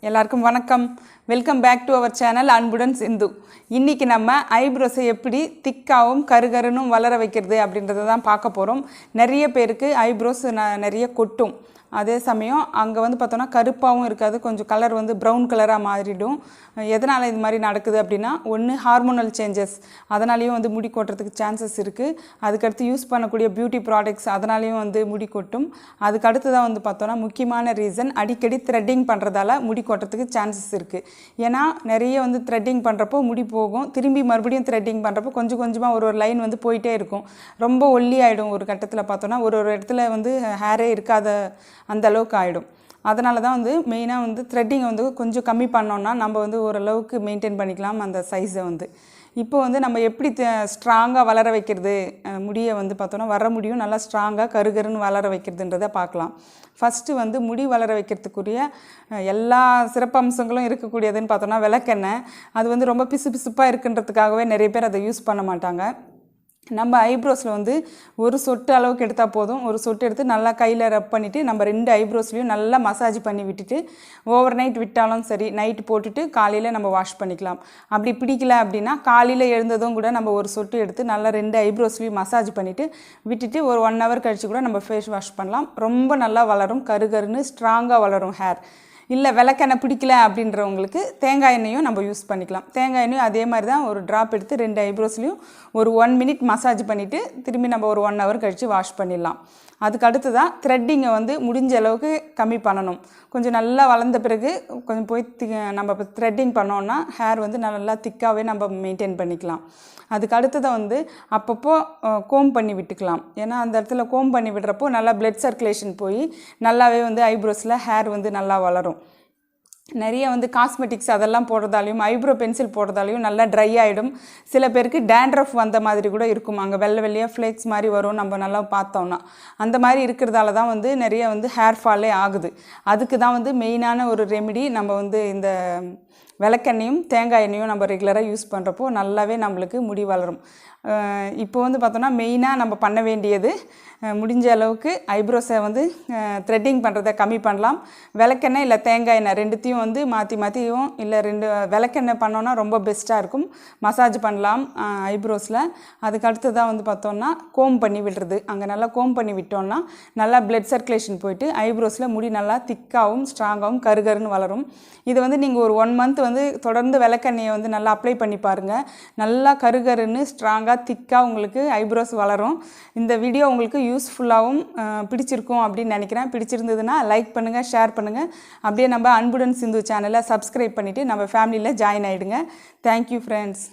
எல்லாருக்கும் வணக்கம். Welcome back to our channel அன்புடன் சிந்து. இன்றைக்கி நம்ம ஐப்ரோஸை எப்படி திக்காகவும் கருகருன்னும் வளர வைக்கிறது அப்படின்றத தான் பார்க்க போகிறோம். நிறைய பேருக்கு ஐப்ரோஸ் நிறைய கொட்டும். அதே சமயம் அங்கே பார்த்தோன்னா கருப்பாகவும் இருக்காது, கொஞ்சம் கலர் ப்ரௌன் கலராக மாறிடும். எதனால் இது மாதிரி நடக்குது அப்படின்னா, ஒன்று ஹார்மோனல் சேஞ்சஸ், அதனாலேயும் முடி கொட்டுறதுக்கு சான்சஸ் இருக்குது. அதுக்கடுத்து யூஸ் பண்ணக்கூடிய பியூட்டி ப்ராடக்ட்ஸ், அதனாலேயும் முடி கொட்டும். அதுக்கடுத்து தான் பார்த்தோன்னா முக்கியமான ரீசன், அடிக்கடி த்ரெட்டிங் பண்ணுறதால முடி கொட்டுறதுக்கு சான்சஸ் இருக்குது. ஏன்னா நிறைய த்ரெட்டிங் பண்ணுறப்போ முடி போகும், திரும்பி மறுபடியும் த்ரெட்டிங் பண்ணுறப்போ கொஞ்சம் கொஞ்சமாக ஒரு லைன் போயிட்டே இருக்கும். ரொம்ப ஒல்லி ஆகிடும். ஒரு கட்டத்தில் பார்த்தோன்னா ஒரு இடத்துல ஹேரே இருக்காத அந்த அளவுக்கு ஆகிடும். அதனால தான் மெயினாக த்ரெட்டிங்கை கொஞ்சம் கம்மி பண்ணோன்னா நம்ம ஓரளவுக்கு மெயின்டைன் பண்ணிக்கலாம் அந்த சைஸை. இப்போ நம்ம எப்படி ஸ்ட்ராங்காக வளர வைக்கிறது, முடியை பார்த்தோன்னா வர முடியும் நல்லா ஸ்ட்ராங்காக கருகருன்னு வளர வைக்கிறதுன்றதை பார்க்கலாம். ஃபஸ்ட்டு முடி வளர வைக்கிறதுக்குரிய எல்லா சிறப்பம்சங்களும் இருக்கக்கூடியதுன்னு பார்த்தோன்னா விளக்கெண்ணெய். அது ரொம்ப பிசு பிசுப்பாக இருக்குன்றதுக்காகவே நிறைய பேர் அதை யூஸ் பண்ண மாட்டாங்க. நம்ம ஐப்ரோஸில் ஒரு சொட்டு அளவுக்கு எடுத்தால் போதும். ஒரு சொட்டு எடுத்து நல்லா கையில் ரப் பண்ணிவிட்டு நம்ம 2 ஐப்ரோஸ்லையும் நல்லா மசாஜ் பண்ணி விட்டுட்டு, ஓவர் நைட் விட்டாலும் சரி, நைட்டு போட்டுட்டு காலையில் நம்ம வாஷ் பண்ணிக்கலாம். அப்படி பிடிக்கல அப்படின்னா காலையில் எழுந்ததும் கூட நம்ம ஒரு சொட்டு எடுத்து நல்லா 2 ஐப்ரோஸ்லையும் மசாஜ் பண்ணிவிட்டு விட்டுட்டு ஒரு 1 hour கழித்து கூட நம்ம ஃபேஸ் வாஷ் பண்ணலாம். ரொம்ப நல்லா வளரும், கருகருன்னு ஸ்ட்ராங்காக வளரும் ஹேர். இல்லை விளக்கெண்ணெய் பிடிக்கல அப்படின்றவங்களுக்கு தேங்காய் எண்ணெயும் நம்ம யூஸ் பண்ணிக்கலாம். தேங்காய் எண்ணெயும் அதே மாதிரி தான் ஒரு ட்ராப் எடுத்து 2 ஐப்ரோஸ்லையும் ஒரு 1 minute மசாஜ் பண்ணிவிட்டு திரும்பி நம்ம ஒரு 1 hour கழித்து வாஷ் பண்ணிடலாம். அதுக்கு அடுத்து தான் த்ரெட்டிங்கை முடிஞ்ச அளவுக்கு கம்மி பண்ணணும். கொஞ்சம் நல்லா வளர்ந்த பிறகு கொஞ்சம் போய் நம்ம த்ரெட்டிங் பண்ணோன்னா ஹேர் நல்லா திக்காகவே நம்ம மெயின்டைன் பண்ணிக்கலாம். அதுக்கு அடுத்ததை அப்பப்போ கோம் பண்ணி விட்டுக்கலாம். ஏன்னா அந்த இடத்துல கோம் பண்ணி விடுறப்போ நல்லா பிளட் சர்க்குலேஷன் போய் நல்லாவே ஐப்ரோஸில் ஹேர் நல்லா வளரும். நிறைய காஸ்மெட்டிக்ஸ் அதெல்லாம் போடுறதாலையும் ஐப்ரோ பென்சில் போடுறதாலையும் நல்லா ட்ரை ஆகிடும். சில பேருக்கு டேண்ட்ரஃப் வந்த மாதிரி கூட இருக்கும், அங்கே வெள்ளை வெள்ளையாக ஃப்ளேக்ஸ் மாதிரி வரும். நம்ம நல்லா பார்த்தோம்னா அந்த மாதிரி இருக்கிறதால தான் நிறைய ஹேர் ஃபாலே ஆகுது. அதுக்கு தான் மெயினான ஒரு ரெமிடி நம்ம இந்த விளக்கெண்ணையும் தேங்காய் எண்ணெயும் நம்ம ரெகுலராக யூஸ் பண்ணுறப்போ நல்லாவே நம்மளுக்கு முடி வளரும். இப்போ பார்த்தோன்னா மெயினாக நம்ம பண்ண வேண்டியது, முடிஞ்ச அளவுக்கு ஐப்ரோஸை த்ரெட்டிங் பண்ணுறதை கம்மி பண்ணலாம். விளக்கெண்ணெய் இல்லை தேங்காய் எண்ணெய் ரெண்டுத்தையும் மாற்றியும் இல்லை 2 விளக்கெண்ணெய் பண்ணோன்னா ரொம்ப பெஸ்ட்டாக இருக்கும். மசாஜ் பண்ணலாம் ஐப்ரோஸில். அதுக்கு அடுத்து தான் பார்த்தோன்னா கோம் பண்ணி விடுறது. அங்கே நல்லா கோம் பண்ணி விட்டோன்னா நல்லா பிளட் சர்க்குலேஷன் போயிட்டு ஐப்ரோஸில் முடி நல்லா திக்காகவும் ஸ்ட்ராங்காகவும் கருகருன்னு வளரும். இது நீங்கள் ஒரு 1 month தொடர்ந்து விளக்கெண்ணெயை நல்லா அப்ளை பண்ணி பாருங்கள். நல்லா கருகருன்னு ஸ்ட்ராங்காக திக்காக உங்களுக்கு ஐப்ரோஸ் வளரும். இந்த வீடியோ உங்களுக்கு யூஸ்ஃபுல்லாகவும் பிடிச்சிருக்கும் அப்படின்னு நினைக்கிறேன். பிடிச்சிருந்ததுன்னா லைக் பண்ணுங்கள், ஷேர் பண்ணுங்கள். அப்படியே நம்ம அன்புடன் சிந்து சேனலை சப்ஸ்கிரைப் பண்ணிவிட்டு நம்ம ஃபேமிலியில் ஜாயின் ஆகிடுங்க. Thank you friends.